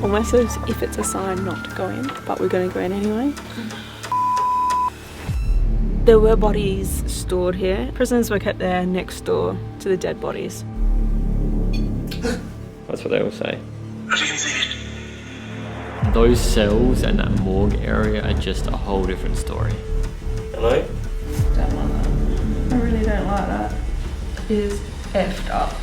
Almost as if it's a sign not to go in, but we're going to go in anyway. There were bodies stored here. Prisoners were kept there next door to the dead bodies. That's what they all say. As you can see, Those cells and that morgue area are just a whole different story. Hello? Don't like that. I really don't like that. It is effed up.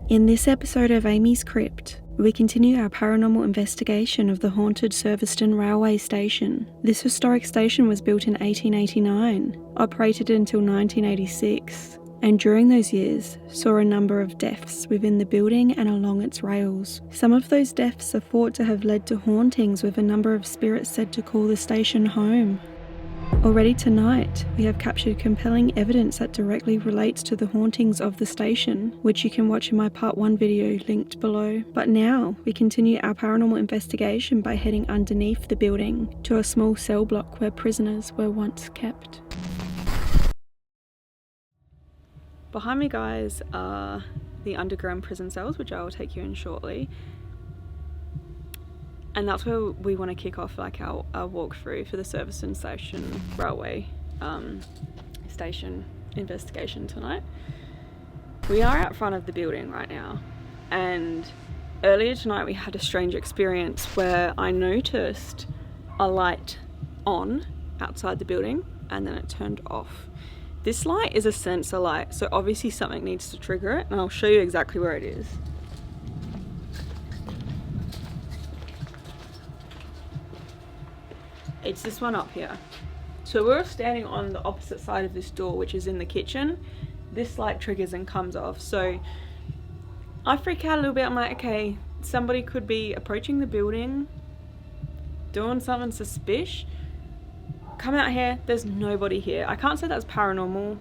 In this episode of AmysCrypt, we continue our paranormal investigation of the haunted Serviceton railway station. This historic station was built in 1889, operated until 1986, and during those years saw a number of deaths within the building and along its rails. Some of those deaths are thought to have led to hauntings, with a number of spirits said to call the station home. Already tonight, we have captured compelling evidence that directly relates to the hauntings of the station, which you can watch in my part 1 video linked below. But now, we continue our paranormal investigation by heading underneath the building to a small cell block where prisoners were once kept. Behind me, guys, are the underground prison cells, which I will take you in shortly. And that's where we want to kick off like our walkthrough for the Serviceton Station Railway Station investigation tonight. We are out front of the building right now, and earlier tonight we had a strange experience where I noticed a light on outside the building and then it turned off. This light is a sensor light, so obviously something needs to trigger it, and I'll show you exactly where it is. It's this one up here. So we're standing on the opposite side of this door, which is in the kitchen. This light triggers and comes off. So I freak out a little bit. I'm like, okay, somebody could be approaching the building, doing something suspicious. Come out here, there's nobody here. I can't say that's paranormal.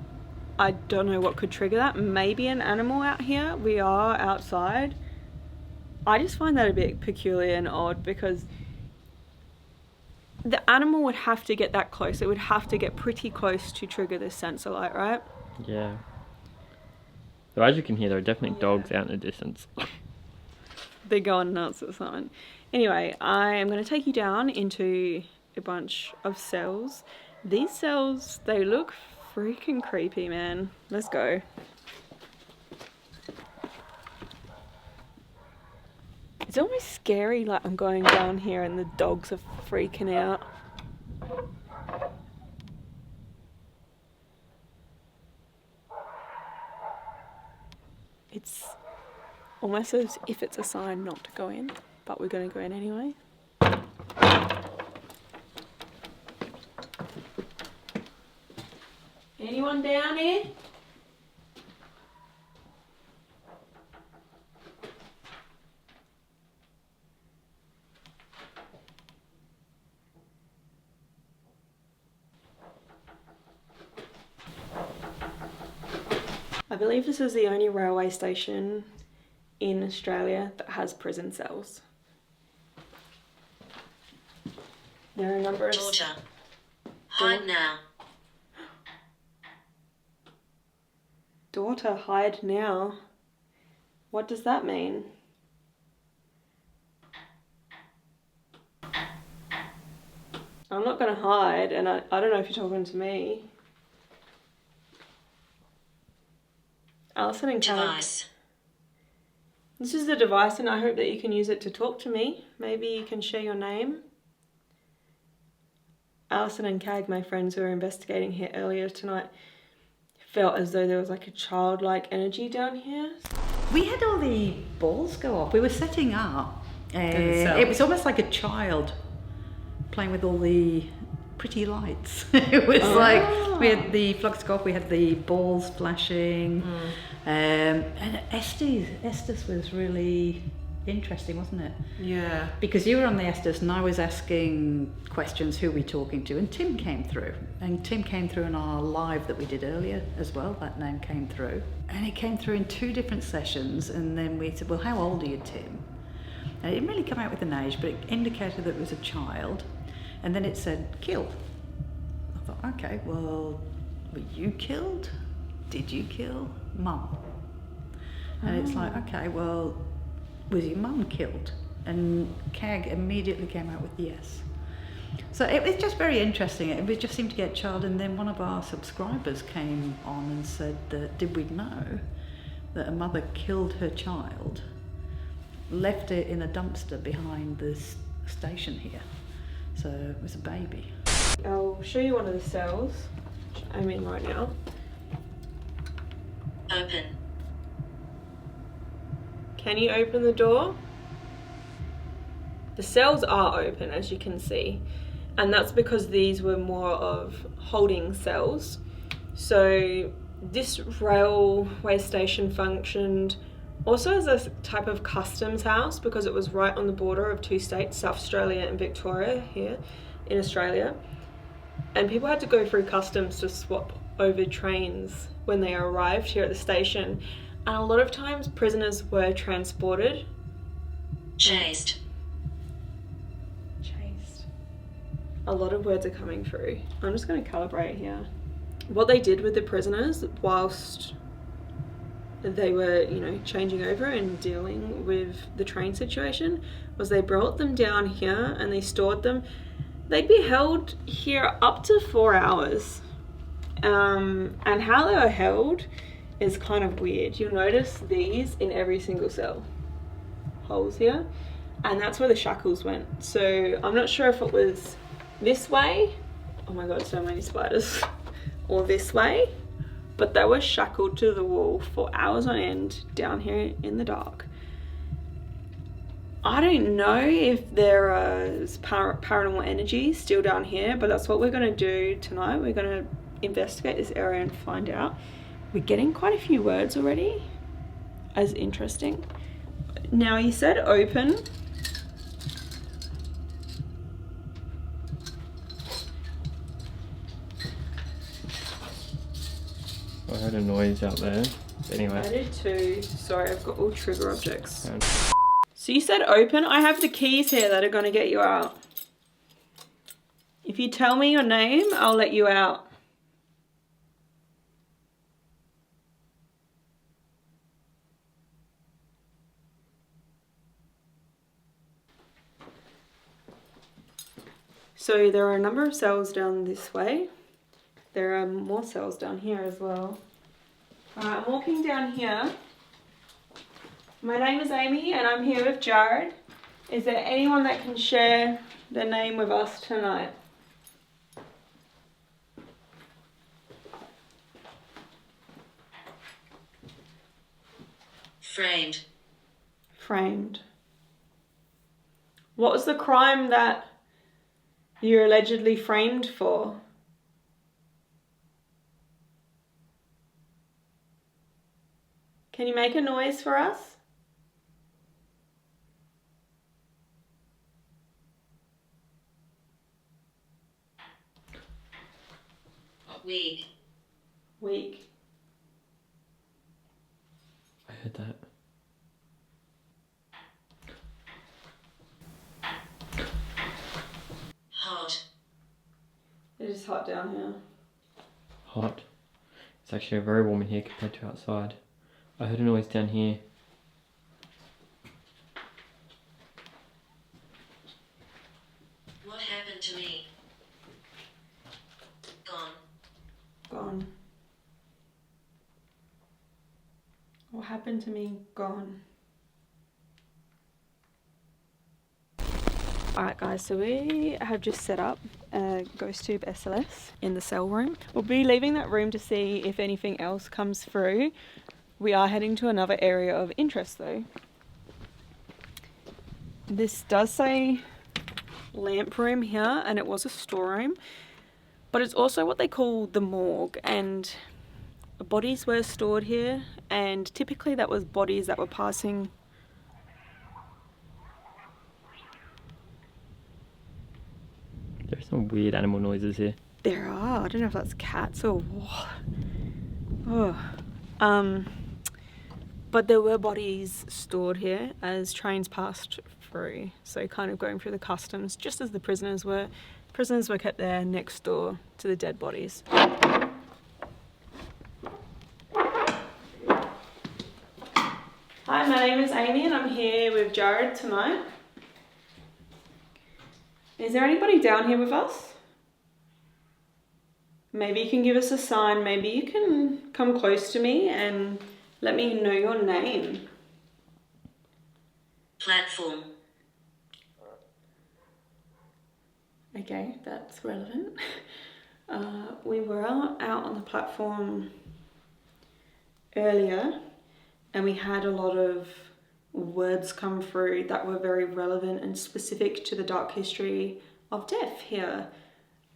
I don't know what could trigger that. Maybe an animal out here. We are outside. I just find that a bit peculiar and odd, because the animal would have to get that close. It would have to get pretty close to trigger this sensor light, right? Yeah. So as you can hear, there are definitely dogs out in the distance. They're going nuts or something. Anyway, I am going to take you down into a bunch of cells. These cells, they look freaking creepy, man. Let's go. It's almost scary, like I'm going down here and the dogs are freaking out. It's almost as if it's a sign not to go in, but we're going to go in anyway. Anyone down here? I believe this is the only railway station in Australia that has prison cells. There are a number of... Daughter, hide now. Daughter, hide now. What does that mean? I'm not going to hide, and I don't know if you're talking to me. Alison and Device. This is the device, and I hope that you can use it to talk to me. Maybe you can share your name. Alison and Cag, my friends who were investigating here earlier tonight, felt as though there was like a childlike energy down here. We had all the balls go off. We were setting up, and it was almost like a child playing with all the pretty lights. It was like we had the flux go off, we had the balls flashing, and Estes was really interesting, wasn't it? Yeah. Because you were on the Estes and I was asking questions, who are we talking to? And Tim came through. And Tim came through in our live that we did earlier as well. That name came through. And it came through in 2 different sessions. And then we said, well, how old are you, Tim? And it didn't really come out with an age, but it indicated that it was a child. And then it said, killed. I thought, okay, well, were you killed? did you kill Mum? And it's like, okay, well, was your mum killed? And CAG immediately came out with yes. So it was just very interesting. We just seemed to get child, and then one of our subscribers came on and said that, did we know that a mother killed her child, left it in a dumpster behind this station here? So it was a baby. I'll show you one of the cells, which I'm in right now. Open. Can you open the door? The cells are open, as you can see, and that's because these were more of holding cells. So this railway station functioned also as a type of customs house because it was right on the border of two states, South Australia and Victoria, here in Australia. And people had to go through customs to swap over trains when they arrived here at the station. And a lot of times prisoners were transported. Chased. A lot of words are coming through. I'm just going to calibrate here. What they did with the prisoners whilst they were, changing over and dealing with the train situation was they brought them down here and they stored them. They'd be held here up to 4 hours. And how they were held is kind of weird. You'll notice these in every single cell. Holes here. And that's where the shackles went. So I'm not sure if it was this way, oh my god, so many spiders, or this way, but they were shackled to the wall for hours on end down here in the dark. I don't know if there is paranormal energy still down here, but that's what we're going to do tonight. We're going to investigate this area and find out. We're getting quite a few words already as interesting. Now, you said open. I heard a noise out there. Anyway. I did too. Sorry, I've got all trigger objects. So you said open. I have the keys here that are going to get you out. If you tell me your name, I'll let you out. So there are a number of cells down this way. There are more cells down here as well. I'm walking down here. My name is Amy and I'm here with Jared. Is there anyone that can share their name with us tonight? Framed. Framed. What was the crime that you're allegedly framed for? Can you make a noise for us? Weak. Weak. I heard that. Hot. It is hot down here. Hot. It's actually very warm in here compared to outside. I heard a noise down here. What happened to me? Gone. Gone. What happened to me? Gone. Alright guys, so we have just set up a ghost tube SLS in the cell room. We'll be leaving that room to see if anything else comes through. We are heading to another area of interest though. This does say lamp room here, and it was a storeroom, but it's also what they call the morgue, and bodies were stored here, and typically that was bodies that were passing. There's some weird animal noises here. There are. I don't know if that's cats or what. But there were bodies stored here as trains passed through. So kind of going through the customs, just as the prisoners were. Prisoners were kept there next door to the dead bodies. my name is Amy and I'm here with Jared tonight. Is there anybody down here with us? Maybe you can give us a sign, maybe you can come close to me and let me know your name. Platform. Okay, that's relevant. We were out on the platform earlier and we had a lot of words come through that were very relevant and specific to the dark history of death here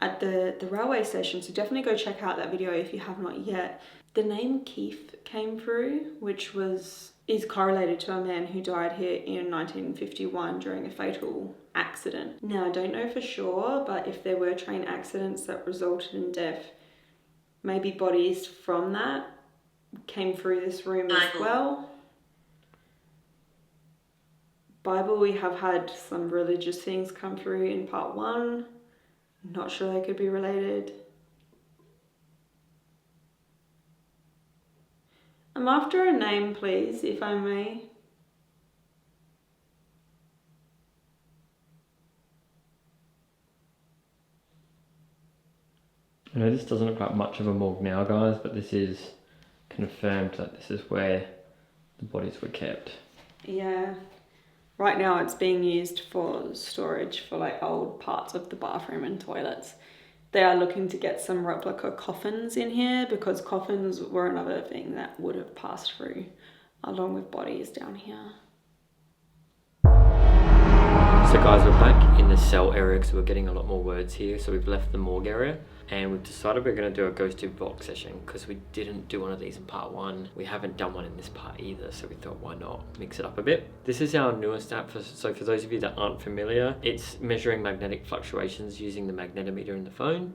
at the railway station. So definitely go check out that video if you have not yet. The name Keith came through, which is correlated to a man who died here in 1951 during a fatal accident. Now, I don't know for sure, but if there were train accidents that resulted in death, maybe bodies from that came through this room as well. Bible, we have had some religious things come through in part 1. Not sure they could be related. I'm after a name, please, if I may. I know this doesn't look like much of a morgue now, guys, but this is confirmed that this is where the bodies were kept. Yeah. Right now it's being used for storage for like old parts of the bathroom and toilets. They are looking to get some replica coffins in here because coffins were another thing that would have passed through along with bodies down here. So guys, we're back in the cell area because we're getting a lot more words here. So we've left the morgue area and we've decided we're going to do a ghost to box session because we didn't do one of these in part 1. We haven't done one in this part either, so we thought why not mix it up a bit. This is our newest app, so for those of you that aren't familiar, it's measuring magnetic fluctuations using the magnetometer in the phone.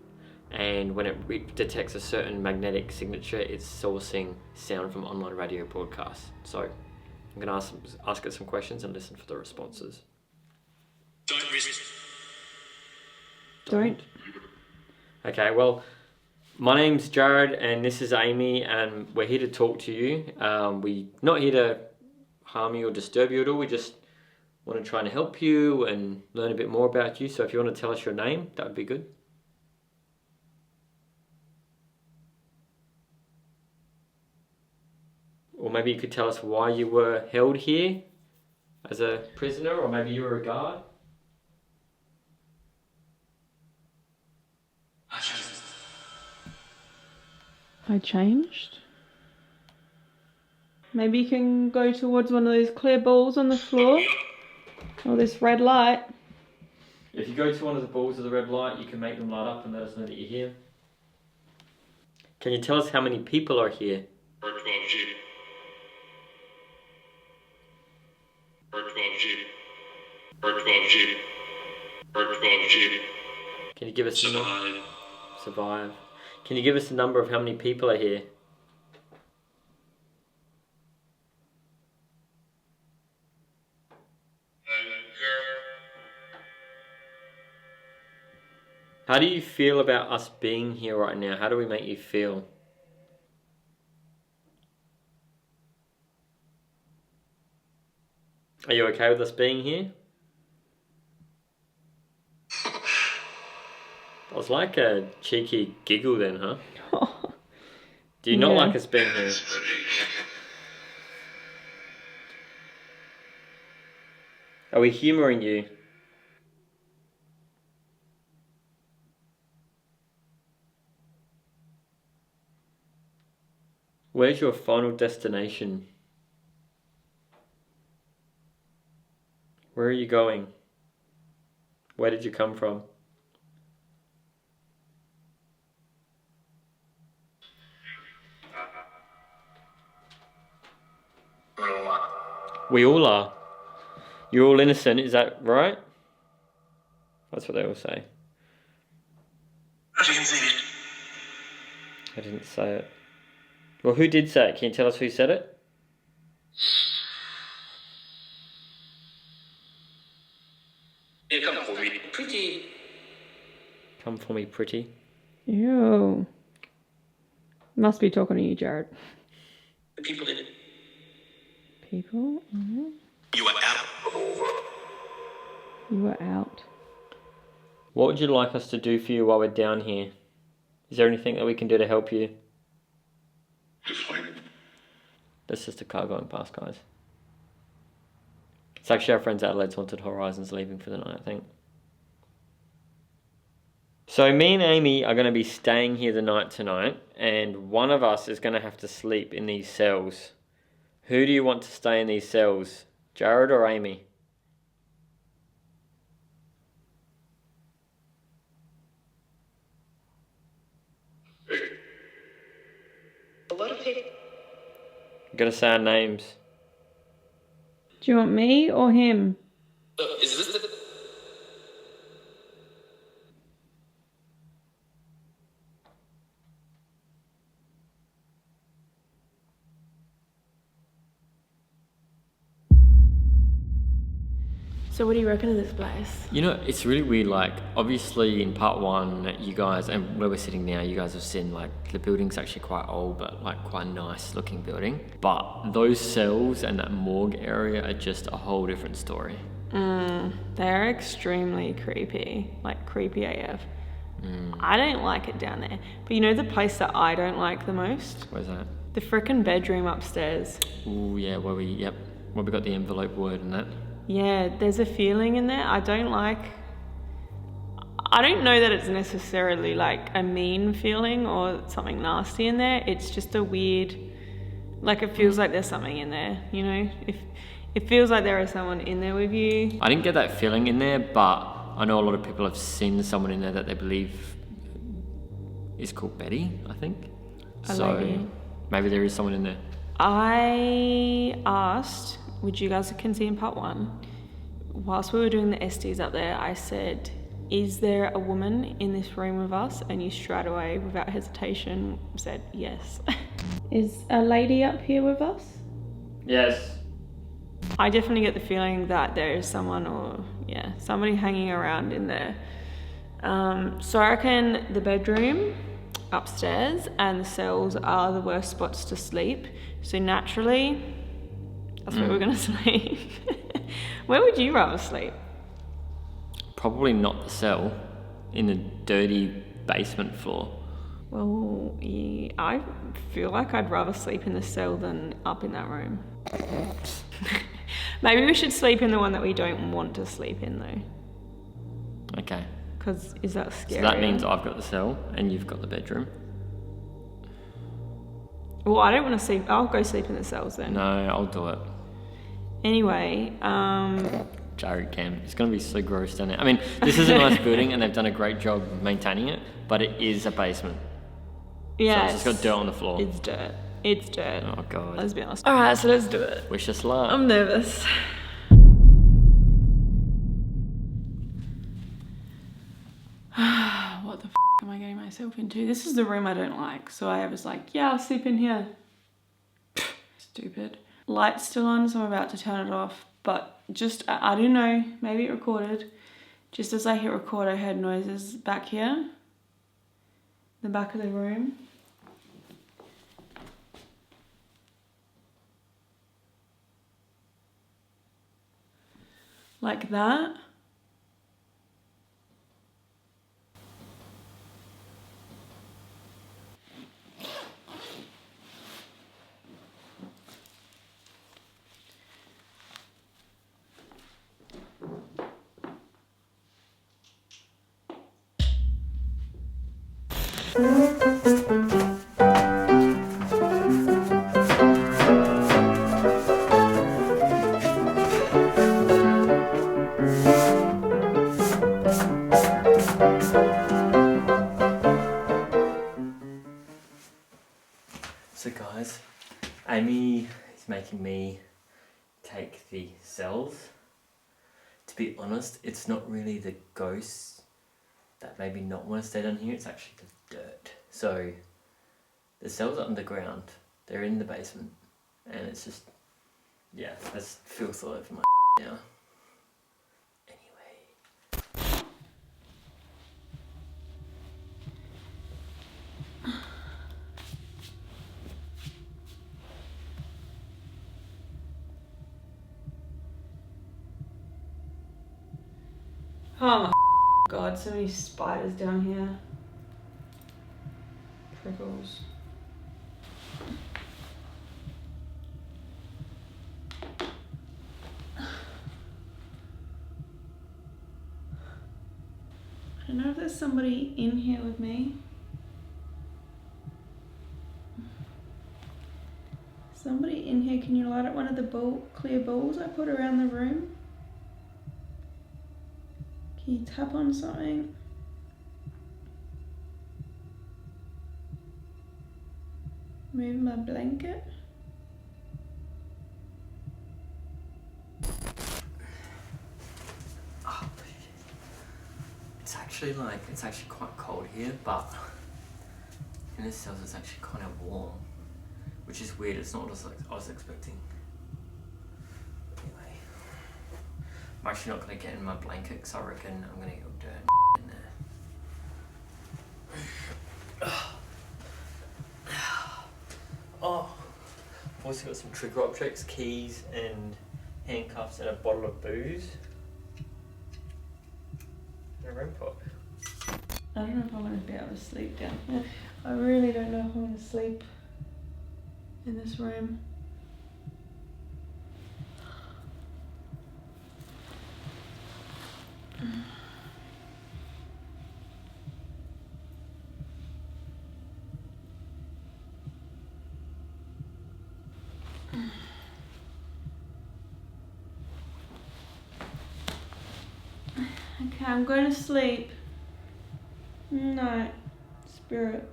And when it detects a certain magnetic signature, it's sourcing sound from online radio broadcasts. So I'm going to ask it some questions and listen for the responses. Don't risk. Don't. Okay, well, my name's Jared and this is Amy and we're here to talk to you. We're not here to harm you or disturb you at all. We just want to try and help you and learn a bit more about you. So if you want to tell us your name, that would be good. Or maybe you could tell us why you were held here as a prisoner, or maybe you were a guard. I changed. Maybe you can go towards one of those clear balls on the floor. Or this red light. If you go to one of the balls of the red light, you can make them light up and let us know that you're here. Can you tell us how many people are here? Can you give us a number? Survive. Can you give us a number of how many people are here? How do you feel about us being here right now? How do we make you feel? Are you okay with us being here? That was like a cheeky giggle then, huh? Do you not like us being here? Are we humouring you? Where's your final destination? Where are you going? Where did you come from? We all are. You're all innocent, is that right? That's what they all say. I didn't say it. I didn't say it. Well, who did say it? Can you tell us who said it? They come for me pretty. Come for me, pretty. Ew. Must be talking to you, Jared. The people in it. people. You are out. You are out. What would you like us to do for you while we're down here? Is there anything that we can do to help you? Just fine. That's just a car going past, guys. It's actually our friends Adelaide's Haunted Horizons leaving for the night, I think. So me and Amy are going to be staying here the night tonight, and one of us is going to have to sleep in these cells. Who do you want to stay in these cells? Jared or Amy? A lot of people. I'm going to say our names. Do you want me or him? Is this the... So what do you reckon of this place? You know, it's really weird, like, obviously in part one, you guys, and where we're sitting now, you guys have seen, like, the building's actually quite old, but, like, quite a nice looking building. But those cells and that morgue area are just a whole different story. They're extremely creepy, like creepy AF. I don't like it down there. But you know the place that I don't like the most? Where's that? The frickin' bedroom upstairs. Oh yeah, where we got the envelope word and that. Yeah, there's a feeling in there I don't like. I don't know that it's necessarily like a mean feeling or something nasty in there. It's just a weird, like it feels like there's something in there, you know? If it feels like there is someone in there with you. I didn't get that feeling in there, but I know a lot of people have seen someone in there that they believe is called Betty, I think. A lady. Maybe there is someone in there. I asked, which you guys can see in part one, whilst we were doing the STs up there, I said, is there a woman in this room with us? And you straight away, without hesitation, said yes. Is a lady up here with us? Yes. I definitely get the feeling that there is someone somebody hanging around in there. So I reckon the bedroom upstairs and the cells are the worst spots to sleep. So naturally, that's where we're gonna sleep. Where would you rather sleep? Probably not the cell, in the dirty basement floor. Well, yeah, I feel like I'd rather sleep in the cell than up in that room. Maybe we should sleep in the one that we don't want to sleep in though. Okay. Because is that scary? So that means I've got the cell and you've got the bedroom. Well, I don't want to sleep. I'll go sleep in the cells then. No, I'll do it. Anyway, Jared can. It's going to be so gross down there. I mean, this is a nice building and they've done a great job maintaining it, but it is a basement. yeah, So it's just got dirt on the floor. It's dirt. It's dirt. Oh, God. Let's be honest. All right, so let's do it. Wish us luck. I'm nervous. What the f am I getting myself into? This is the room I don't like. So I was like, yeah, I'll sleep in here. Stupid. Light's still on, so I'm about to turn it off. But just, I don't know, maybe it recorded. Just as I hit record, I heard noises back here. The back of the room. Like that. So guys, Amy is making me take the cells. To be honest, it's not really the ghosts that made me not want to stay down here, it's actually the dirt. So the cells are underground, they're in the basement, and it's just, yeah, there's filth all over my now. Anyway. Oh my god, so many spiders down here. Prickles. I don't know if there's somebody in here with me. Somebody in here, can you light up one of the clear balls I put around the room? Can you tap on something? Move my blanket. Oh, it's actually quite cold here, but in this cells it's actually kind of warm, which is weird. It's not what I was expecting. Anyway, I'm actually not going to get in my blanket because I reckon I'm going to get dirt in there. Oh, I've also got some trigger objects, keys and handcuffs and a bottle of booze. And a REM pod. I don't know if I'm going to be able to sleep down here. I really don't know if I'm going to sleep in this room. Okay, I'm going to sleep. Night, spirit.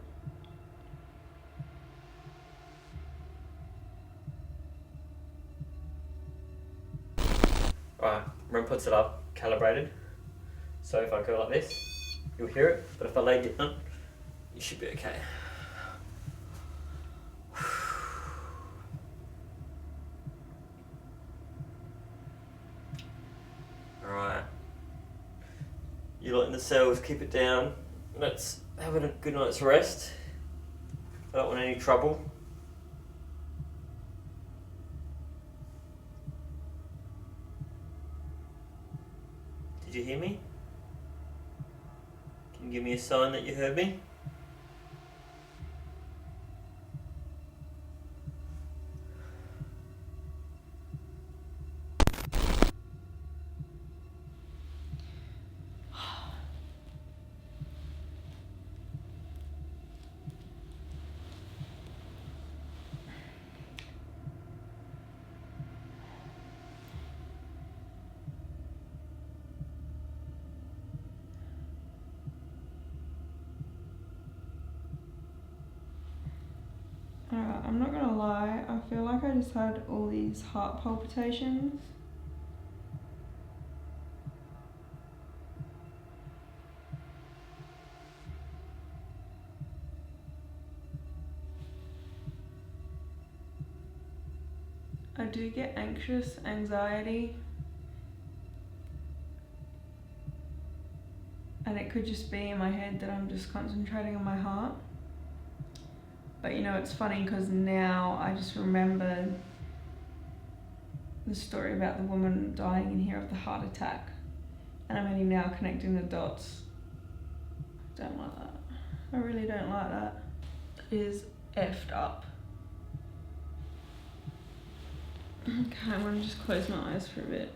Alright, REM pod's it up, calibrated. So if I go like this, you'll hear it, but if I lay down, you should be okay. Alright. You lot in the cells, keep it down. Let's have a good night's rest. I don't want any trouble. Did you hear me? Can you give me a sign that you heard me? Alright, I'm not gonna lie, I feel like I just had all these heart palpitations. I do get anxious, anxiety. And it could just be in my head that I'm just concentrating on my heart. But you know, it's funny because now I just remember the story about the woman dying in here of the heart attack. And I'm only now connecting the dots. I don't like that. I really don't like that. It is effed up. Okay, I'm gonna just close my eyes for a bit.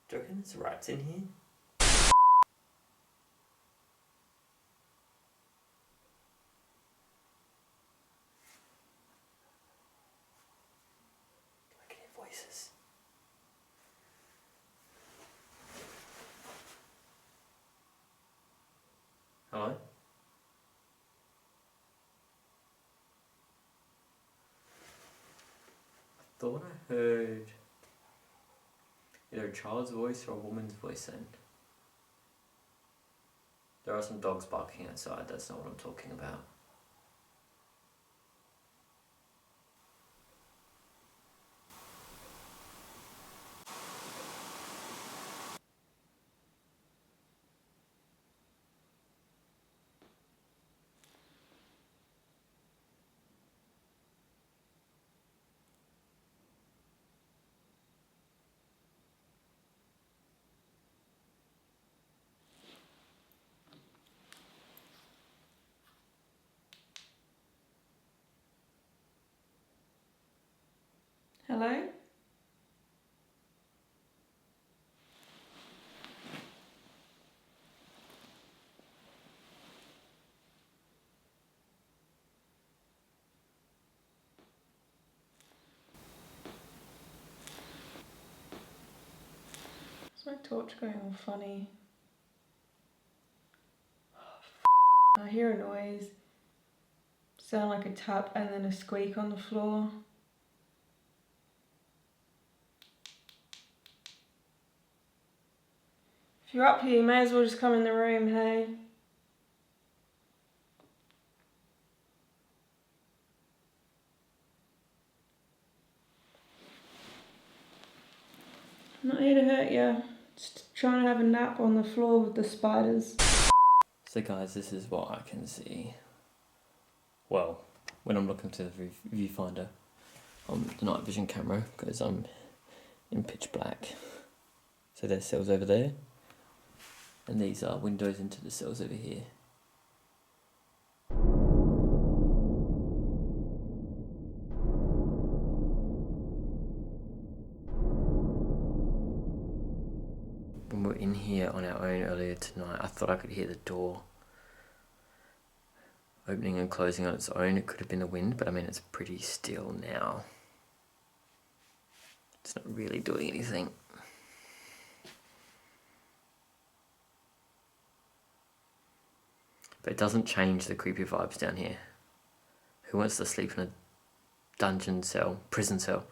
Do you reckon there's rats in here? I can hear voices. Hello? I thought I heard either a child's voice or a woman's voice then. There are some dogs barking outside, that's not what I'm talking about. Hello? Is my torch going all funny? I hear a noise. Sound like a tap and then a squeak on the floor. If you're up here, you may as well just come in the room, hey? I'm not here to hurt you. Just trying to have a nap on the floor with the spiders. So guys, this is what I can see. Well, when I'm looking to the viewfinder on the night vision camera, because I'm in pitch black. So there's cells over there, and these are windows into the cells over here. When we were in here on our own earlier tonight, I thought I could hear the door opening and closing on its own. It could have been the wind, but I mean, it's pretty still now. It's not really doing anything. But it doesn't change the creepy vibes down here. Who wants to sleep in a dungeon cell, prison cell?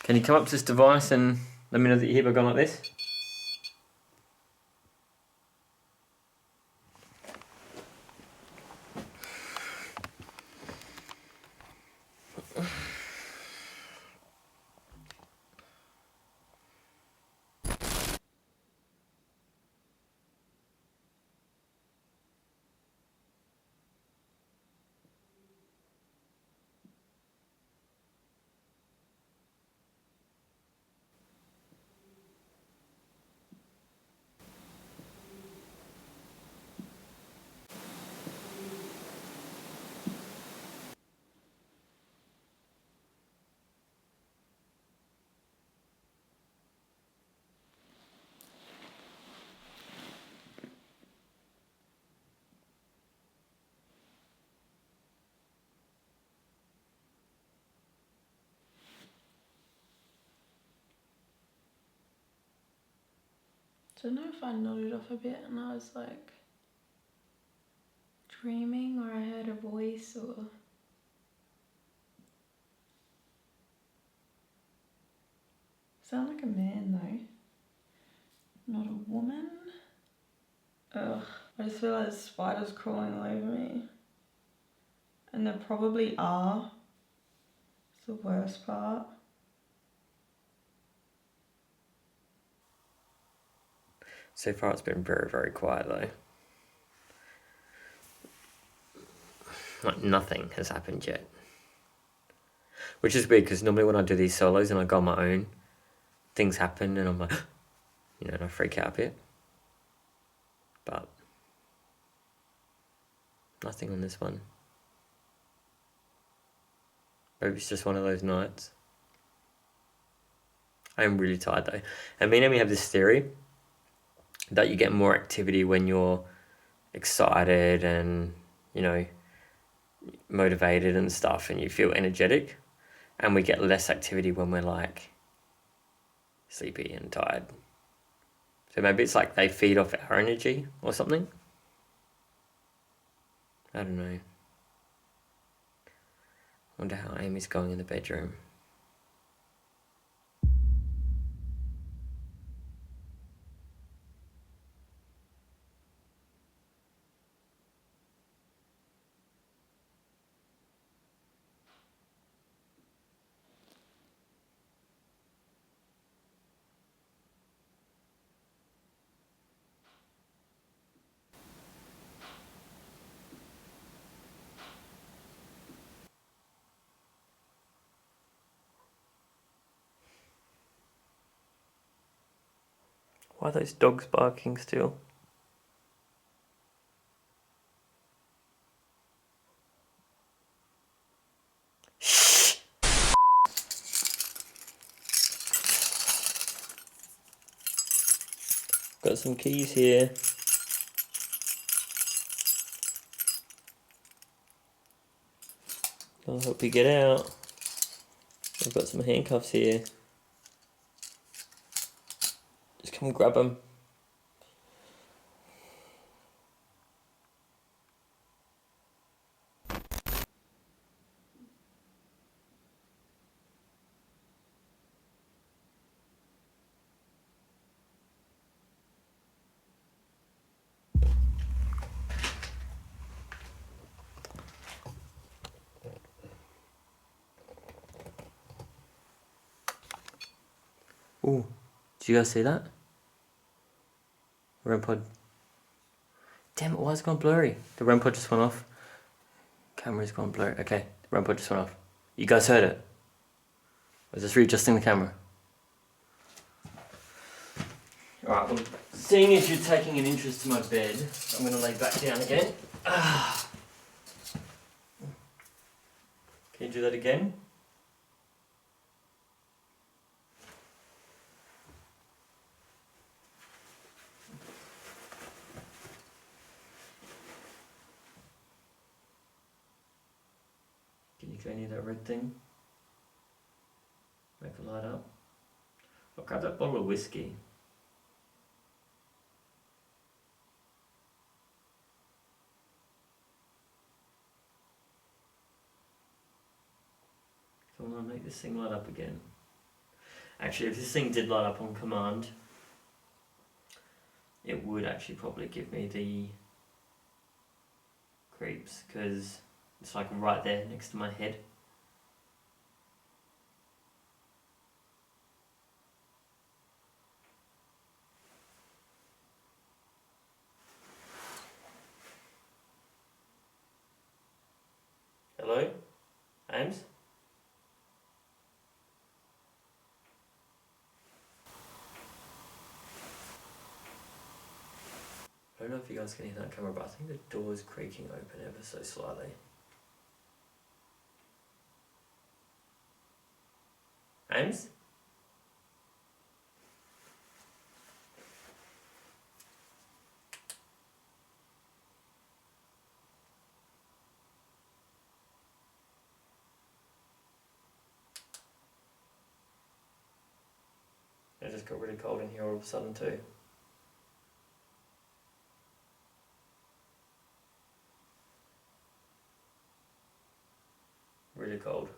Can you come up to this device and let me know that you hear me going like this? I don't know if I nodded off a bit and I was like dreaming or I heard a voice or... Sound like a man though, not a woman. Ugh, I just feel like there's spiders crawling all over me. And there probably are. It's the worst part. So far it's been very, very quiet though. Like nothing has happened yet. Which is weird because normally when I do these solos and I go on my own, things happen and I'm like, you know, and I freak out a bit. But nothing on this one. Maybe it's just one of those nights. I am really tired though. And me and Amy have this theory that you get more activity when you're excited and, you know, motivated and stuff and you feel energetic, and we get less activity when we're like sleepy and tired. So maybe it's like they feed off our energy or something. I don't know. Wonder how Amy's going in the bedroom. Why are those dogs barking still? got some keys here. I'll help you get out. I've got some handcuffs here. Just come grab them. Oh, did you guys see that? REM pod. Damn it, why is it gone blurry? The REM pod just went off. Camera's gone blurry. Okay, the REM pod just went off. You guys heard it? I was just readjusting the camera. Alright, well, seeing as you're taking an interest in my bed, I'm going to lay back down again. Can you do that again? Can you do any of that red thing? Make it light up. I'll grab that bottle of whiskey. Come on, make this thing light up again. Actually, if this thing did light up on command, it would actually probably give me the creeps, because it's like right there next to my head. Hello? Ames? I don't know if you guys can hear that camera, but I think the door is creaking open ever so slightly. Ames? It just got really cold in here all of a sudden too. Really cold.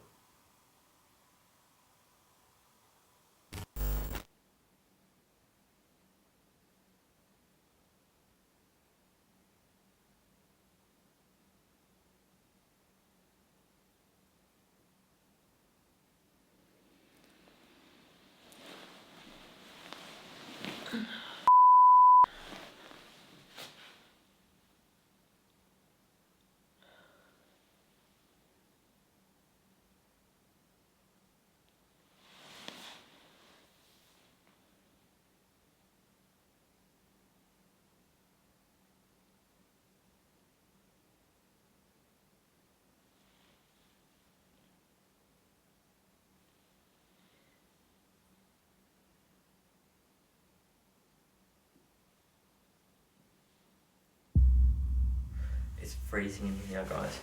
It's freezing in here, guys.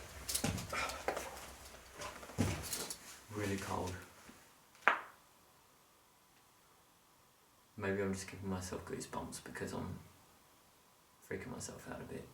Really cold. Maybe I'm just giving myself goosebumps because I'm freaking myself out a bit.